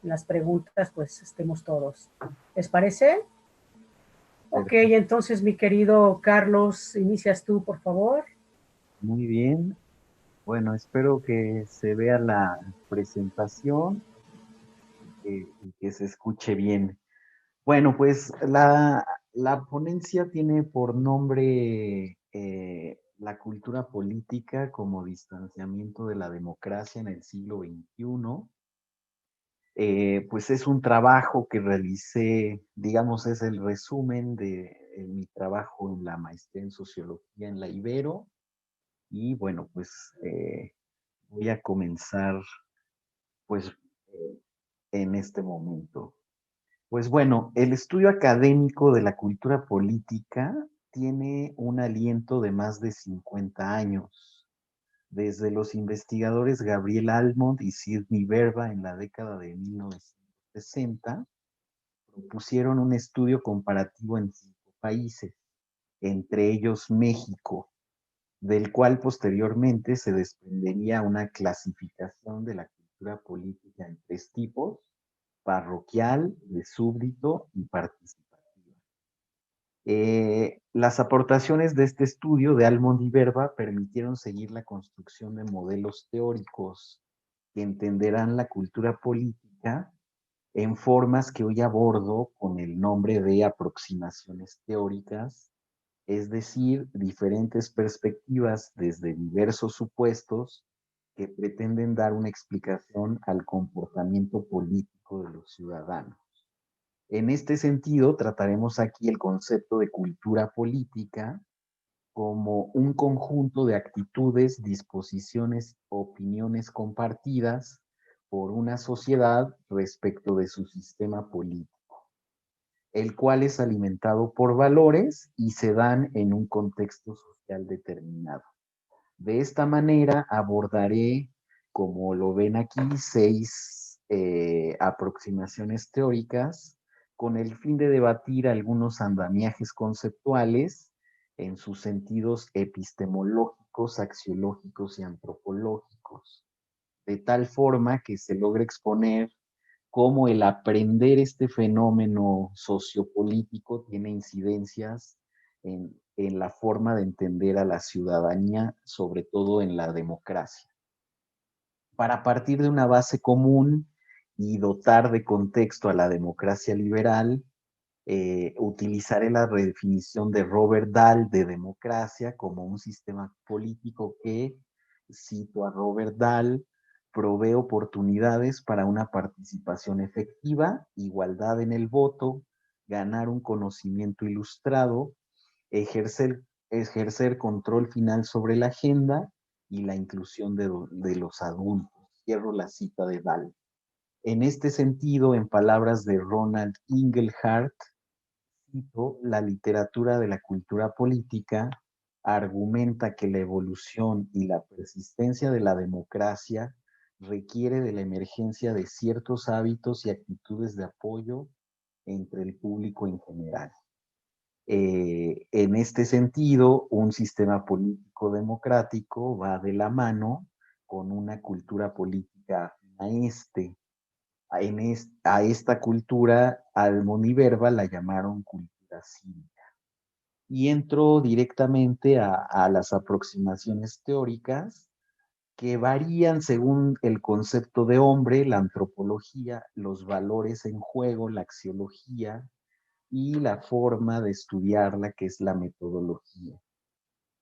las preguntas pues estemos todos. ¿Les parece? Ok, Perfecto. entonces mi querido Carlos, inicias tú, por favor. Muy bien. Bueno, espero que se vea la presentación y que se escuche bien. Bueno, pues la ponencia tiene por nombre La cultura política como distanciamiento de la democracia en el siglo XXI. Pues es un trabajo que realicé, digamos, es el resumen de mi trabajo en la maestría en sociología en la Ibero. Y bueno, pues voy a comenzar pues en este momento. Pues bueno, el estudio académico de la cultura política tiene un aliento de más de 50 años, desde los investigadores Gabriel Almond y Sidney Verba en la década de 1960, propusieron un estudio comparativo en 5 países, entre ellos México, del cual posteriormente se desprendería una clasificación de la cultura política en 3 tipos: parroquial, de súbdito y participativa. Las aportaciones de este estudio de Almond y Verba permitieron seguir la construcción de modelos teóricos que entenderán la cultura política en formas que hoy abordo con el nombre de aproximaciones teóricas, es decir, diferentes perspectivas desde diversos supuestos que pretenden dar una explicación al comportamiento político de los ciudadanos. En este sentido, trataremos aquí el concepto de cultura política como un conjunto de actitudes, disposiciones, opiniones compartidas por una sociedad respecto de su sistema político, el cual es alimentado por valores y se dan en un contexto social determinado. De esta manera abordaré, como lo ven aquí, 6 aproximaciones teóricas con el fin de debatir algunos andamiajes conceptuales en sus sentidos epistemológicos, axiológicos y antropológicos, de tal forma que se logre exponer cómo el aprender este fenómeno sociopolítico tiene incidencias en la forma de entender a la ciudadanía, sobre todo en la democracia. Para partir de una base común y dotar de contexto a la democracia liberal, utilizaré la redefinición de Robert Dahl de democracia como un sistema político que, cito a Robert Dahl, provee oportunidades para una participación efectiva, igualdad en el voto, ganar un conocimiento ilustrado, ejercer, ejercer control final sobre la agenda y la inclusión de los adultos. Cierro la cita de Dahl. En este sentido, en palabras de Ronald Inglehart, la literatura de la cultura política argumenta que la evolución y la persistencia de la democracia requiere de la emergencia de ciertos hábitos y actitudes de apoyo entre el público en general. En este sentido, un sistema político democrático va de la mano con una cultura política a este. A esta cultura, Almond y Verba la llamaron cultura cívica. Y entro directamente a las aproximaciones teóricas que varían según el concepto de hombre, la antropología, los valores en juego, la axiología y la forma de estudiarla, que es la metodología.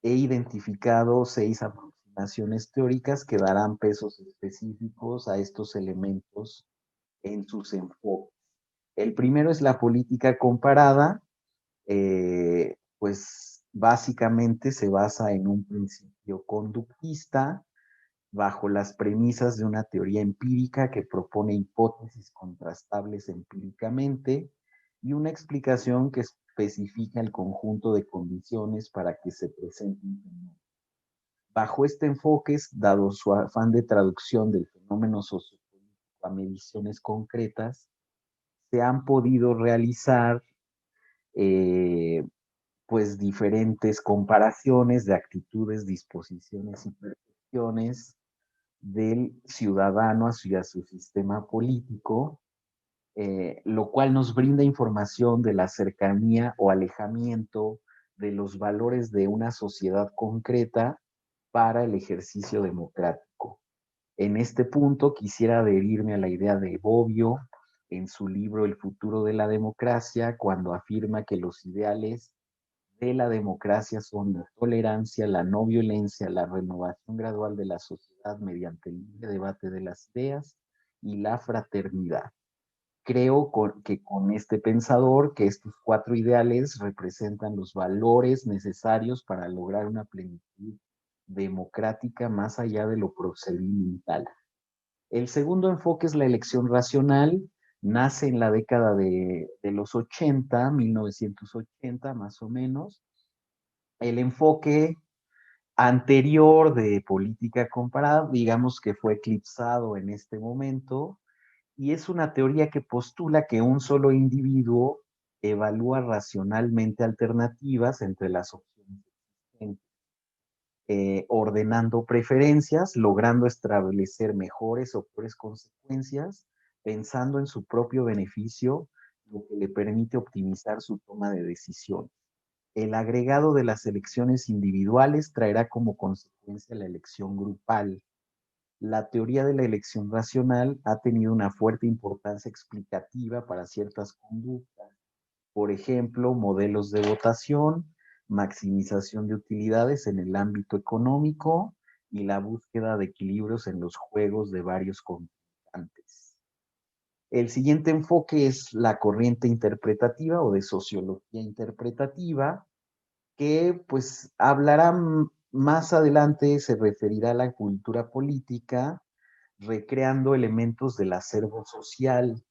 He identificado 6 aproximaciones teóricas que darán pesos específicos a estos elementos en sus enfoques. El primero es la política comparada, pues básicamente se basa en un principio conductista bajo las premisas de una teoría empírica que propone hipótesis contrastables empíricamente y una explicación que especifica el conjunto de condiciones para que se presente un fenómeno. Bajo este enfoque, dado su afán de traducción del fenómeno sociopolítico a mediciones concretas, se han podido realizar eh, pues diferentes comparaciones de actitudes, disposiciones y percepciones del ciudadano hacia su sistema político lo cual nos brinda información de la cercanía o alejamiento de los valores de una sociedad concreta para el ejercicio democrático. En este punto quisiera adherirme a la idea de Bobbio en su libro El futuro de la democracia, cuando afirma que los ideales de la democracia son la tolerancia, la no violencia, la renovación gradual de la sociedad mediante el libre debate de las ideas y la fraternidad. Creo que con este pensador, que estos 4 ideales representan los valores necesarios para lograr una plenitud democrática más allá de lo procedimental. El segundo enfoque es la elección racional. Nace en la década de los 80, 1980 más o menos. El enfoque anterior de política comparada, digamos que fue eclipsado en este momento, y es una teoría que postula que un solo individuo evalúa racionalmente alternativas entre las opciones existentes, ordenando preferencias, logrando establecer mejores o peores consecuencias, pensando en su propio beneficio, lo que le permite optimizar su toma de decisiones. El agregado de las elecciones individuales traerá como consecuencia la elección grupal. La teoría de la elección racional ha tenido una fuerte importancia explicativa para ciertas conductas, por ejemplo, modelos de votación, maximización de utilidades en el ámbito económico y la búsqueda de equilibrios en los juegos de varios contrincantes. El siguiente enfoque es la corriente interpretativa o de sociología interpretativa, que pues hablará más adelante, se referirá a la cultura política, recreando elementos del acervo social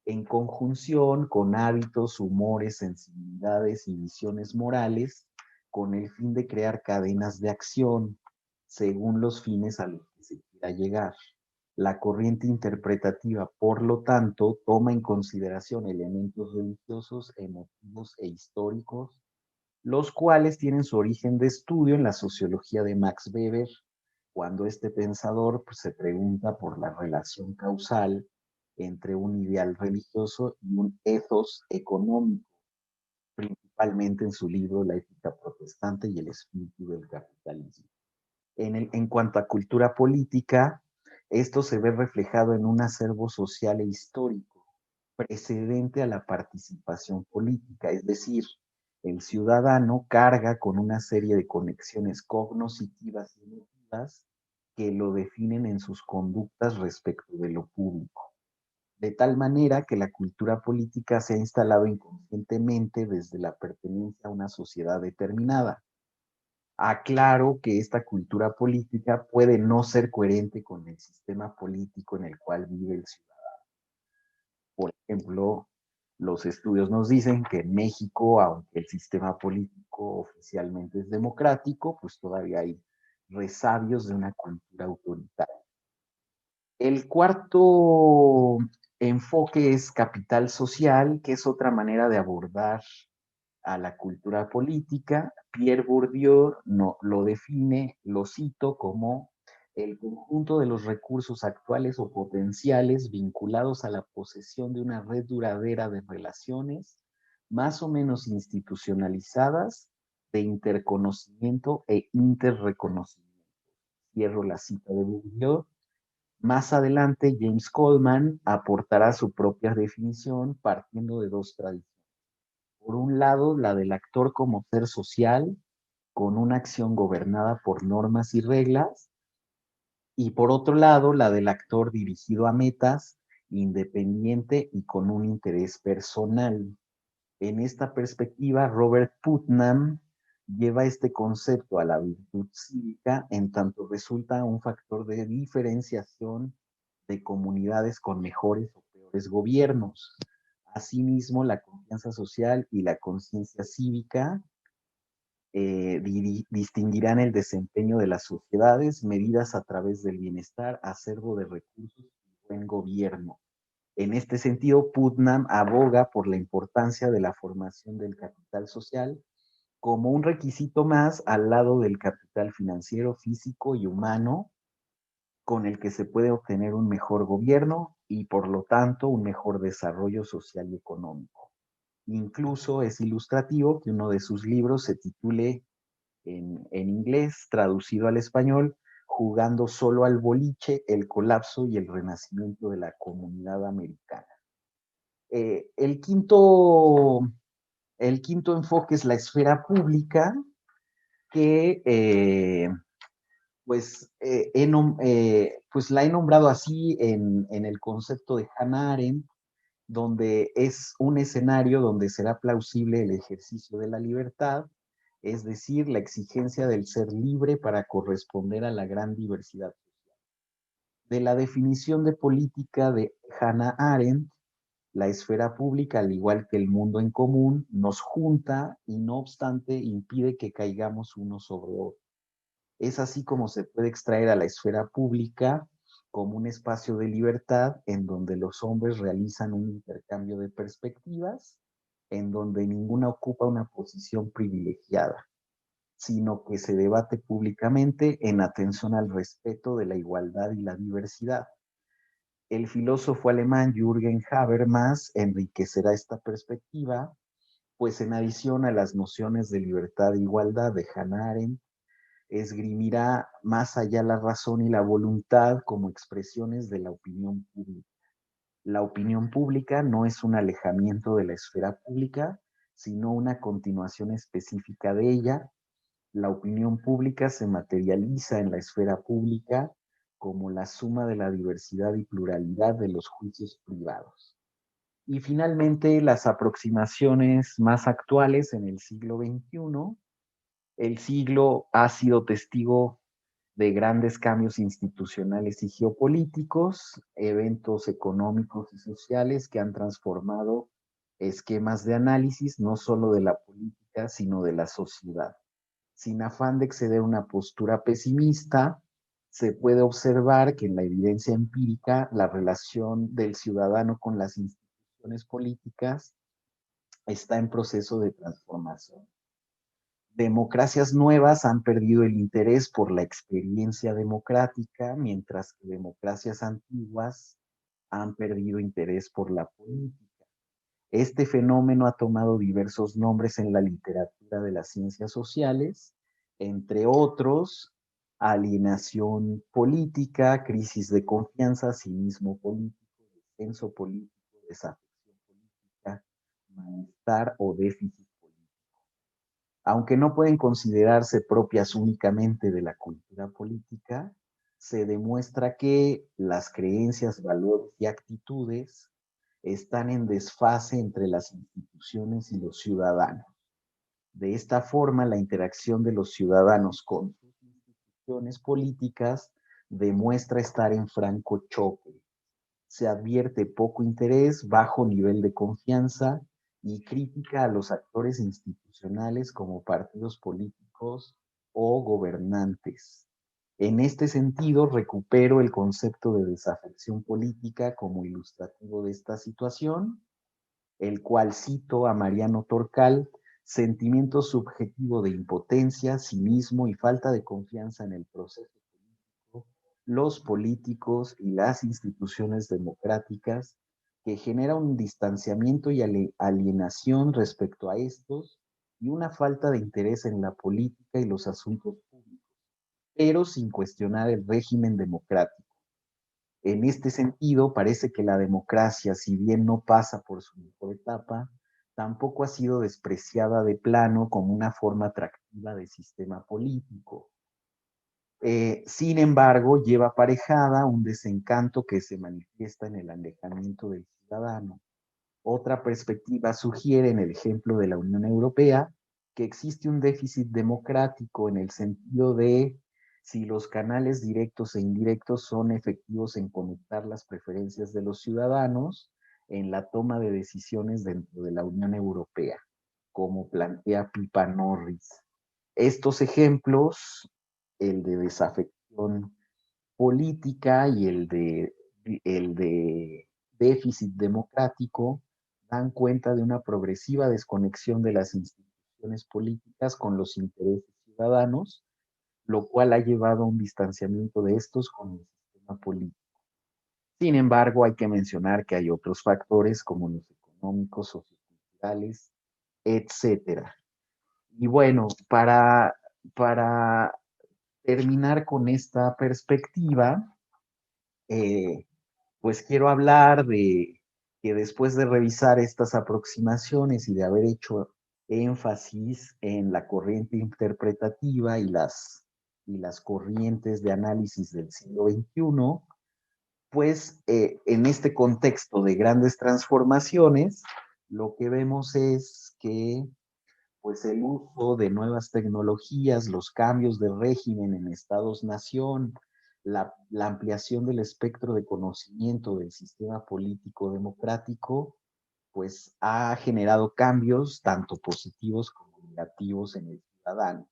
en conjunción con hábitos, humores, sensibilidades y visiones morales, con el fin de crear cadenas de acción según los fines a los que se quiera llegar. La corriente interpretativa, por lo tanto, toma en consideración elementos religiosos, emotivos e históricos, los cuales tienen su origen de estudio en la sociología de Max Weber, cuando este pensador pues, se pregunta por la relación causal entre un ideal religioso y un ethos económico, principalmente en su libro La ética protestante y el espíritu del capitalismo. En cuanto a cultura política, esto se ve reflejado en un acervo social e histórico precedente a la participación política, es decir, el ciudadano carga con una serie de conexiones cognitivas y emotivas que lo definen en sus conductas respecto de lo público, de tal manera que la cultura política se ha instalado inconscientemente desde la pertenencia a una sociedad determinada. Aclaro que esta cultura política puede no ser coherente con el sistema político en el cual vive el ciudadano. Por ejemplo, los estudios nos dicen que en México, aunque el sistema político oficialmente es democrático, pues todavía hay resabios de una cultura autoritaria. El cuarto enfoque es capital social, que es otra manera de abordar a la cultura política. Pierre Bourdieu lo define, lo cito, como el conjunto de los recursos actuales o potenciales vinculados a la posesión de una red duradera de relaciones más o menos institucionalizadas de interconocimiento e interreconocimiento. Cierro la cita de Bourdieu. Más adelante, James Goldman aportará su propia definición partiendo de 2 tradiciones. Por un lado, la del actor como ser social, con una acción gobernada por normas y reglas, y por otro lado, la del actor dirigido a metas, independiente y con un interés personal. En esta perspectiva, Robert Putnam lleva este concepto a la virtud cívica en tanto resulta un factor de diferenciación de comunidades con mejores o peores gobiernos. Asimismo, la confianza social y la conciencia cívica distinguirán el desempeño de las sociedades medidas a través del bienestar, acervo de recursos y buen gobierno. En este sentido, Putnam aboga por la importancia de la formación del capital social como un requisito más al lado del capital financiero, físico y humano, con el que se puede obtener un mejor gobierno y por lo tanto un mejor desarrollo social y económico. Incluso es ilustrativo que uno de sus libros se titule en inglés, traducido al español, Jugando solo al boliche, el colapso y el renacimiento de la comunidad americana. Eh, el, quinto, el quinto enfoque es la esfera pública, que pues la he nombrado así en el concepto de Hannah Arendt, donde es un escenario donde será plausible el ejercicio de la libertad, es decir, la exigencia del ser libre para corresponder a la gran diversidad social. De la definición de política de Hannah Arendt, la esfera pública, al igual que el mundo en común, nos junta y no obstante impide que caigamos uno sobre otro. Es así como se puede extraer a la esfera pública como un espacio de libertad en donde los hombres realizan un intercambio de perspectivas, en donde ninguna ocupa una posición privilegiada, sino que se debate públicamente en atención al respeto de la igualdad y la diversidad. El filósofo alemán Jürgen Habermas enriquecerá esta perspectiva, pues en adición a las nociones de libertad e igualdad de Hannah Arendt, esgrimirá más allá la razón y la voluntad como expresiones de la opinión pública. La opinión pública no es un alejamiento de la esfera pública, sino una continuación específica de ella. La opinión pública se materializa en la esfera pública como la suma de la diversidad y pluralidad de los juicios privados. Y finalmente, las aproximaciones más actuales en el siglo XXI. El siglo ha sido testigo de grandes cambios institucionales y geopolíticos, eventos económicos y sociales que han transformado esquemas de análisis no solo de la política, sino de la sociedad. Sin afán de exceder una postura pesimista, se puede observar que en la evidencia empírica la relación del ciudadano con las instituciones políticas está en proceso de transformación. Democracias nuevas han perdido el interés por la experiencia democrática, mientras que democracias antiguas han perdido interés por la política. Este fenómeno ha tomado diversos nombres en la literatura de las ciencias sociales, entre otros, alienación política, crisis de confianza, cinismo político, descenso político, desafección política, malestar o déficit político. Aunque no pueden considerarse propias únicamente de la cultura política, se demuestra que las creencias, valores y actitudes están en desfase entre las instituciones y los ciudadanos. De esta forma, la interacción de los ciudadanos con sus instituciones políticas demuestra estar en franco choque. Se advierte poco interés, bajo nivel de confianza y crítica a los actores institucionales como partidos políticos o gobernantes. En este sentido, recupero el concepto de desafección política como ilustrativo de esta situación, el cual cito a Mariano Torcal: sentimiento subjetivo de impotencia, cinismo y falta de confianza en el proceso político, los políticos y las instituciones democráticas, que genera un distanciamiento y alienación respecto a estos y una falta de interés en la política y los asuntos públicos, pero sin cuestionar el régimen democrático. En este sentido, parece que la democracia, si bien no pasa por su mejor etapa, tampoco ha sido despreciada de plano como una forma atractiva de sistema político. Sin embargo, lleva aparejada un desencanto que se manifiesta en el alejamiento del ciudadano. Otra perspectiva sugiere, en el ejemplo de la Unión Europea, que existe un déficit democrático en el sentido de si los canales directos e indirectos son efectivos en conectar las preferencias de los ciudadanos en la toma de decisiones dentro de la Unión Europea, como plantea Pippa Norris. Estos ejemplos, el de desafección política y el de déficit democrático, dan cuenta de una progresiva desconexión de las instituciones políticas con los intereses ciudadanos, lo cual ha llevado a un distanciamiento de estos con el sistema sistema político. Sin embargo, hay que mencionar que hay otros factores como los económicos, socioculturales, etcétera. Y bueno, para terminar con esta perspectiva, pues quiero hablar de que después de revisar estas aproximaciones y de haber hecho énfasis en la corriente interpretativa y las corrientes de análisis del siglo XXI, pues en este contexto de grandes transformaciones, lo que vemos es que pues el uso de nuevas tecnologías, los cambios de régimen en estados-nación, la ampliación del espectro de conocimiento del sistema político democrático, pues ha generado cambios tanto positivos como negativos en el ciudadano.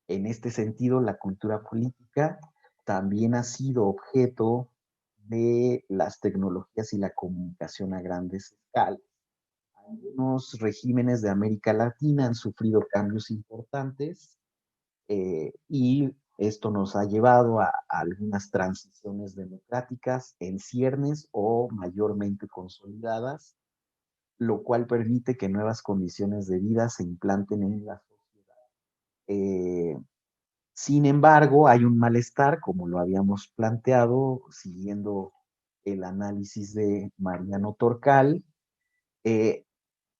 En este sentido, la cultura política también ha sido objeto de las tecnologías y la comunicación a grandes escalas. Algunos regímenes de América Latina han sufrido cambios importantes y esto nos ha llevado a algunas transiciones democráticas en ciernes o mayormente consolidadas, lo cual permite que nuevas condiciones de vida se implanten en la sociedad. Sin embargo, hay un malestar, como lo habíamos planteado, siguiendo el análisis de Mariano Torcal, eh,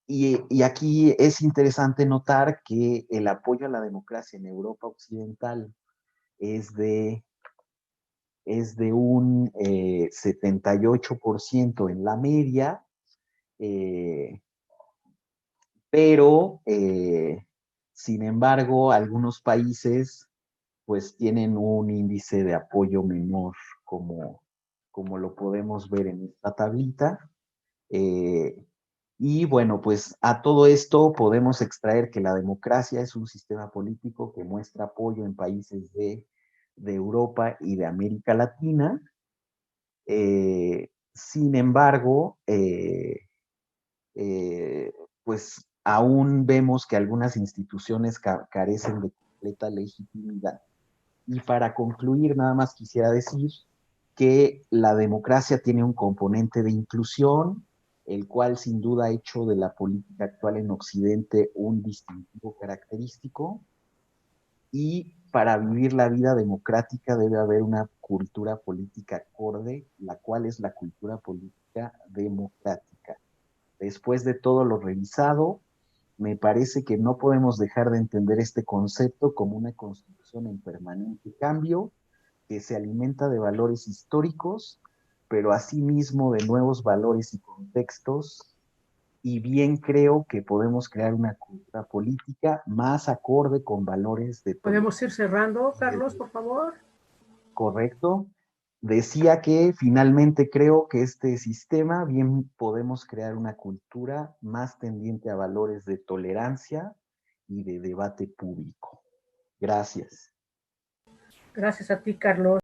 y aquí es interesante notar que el apoyo a la democracia en Europa Occidental es de un 78% en la media, eh, pero sin embargo algunos países pues tienen un índice de apoyo menor, como lo podemos ver en esta tablita. Eh, Y bueno, pues a todo esto podemos extraer que la democracia es un sistema político que muestra apoyo en países de Europa y de América Latina. Sin embargo, eh, pues aún vemos que algunas instituciones carecen de completa legitimidad. Y para concluir, nada más quisiera decir que la democracia tiene un componente de inclusión, el cual sin duda ha hecho de la política actual en Occidente un distintivo característico, y para vivir la vida democrática debe haber una cultura política acorde, la cual es la cultura política democrática. Después de todo lo revisado, me parece que no podemos dejar de entender este concepto como una construcción en permanente cambio, que se alimenta de valores históricos, pero asimismo de nuevos valores y contextos, y bien creo que podemos crear una cultura política más acorde con valores de ¿Podemos ir tolerancia. cerrando, Carlos, por favor? ¿Correcto? Decía que finalmente creo que este sistema, bien podemos crear una cultura más tendiente a valores de tolerancia y de debate público. Gracias. Gracias a ti, Carlos.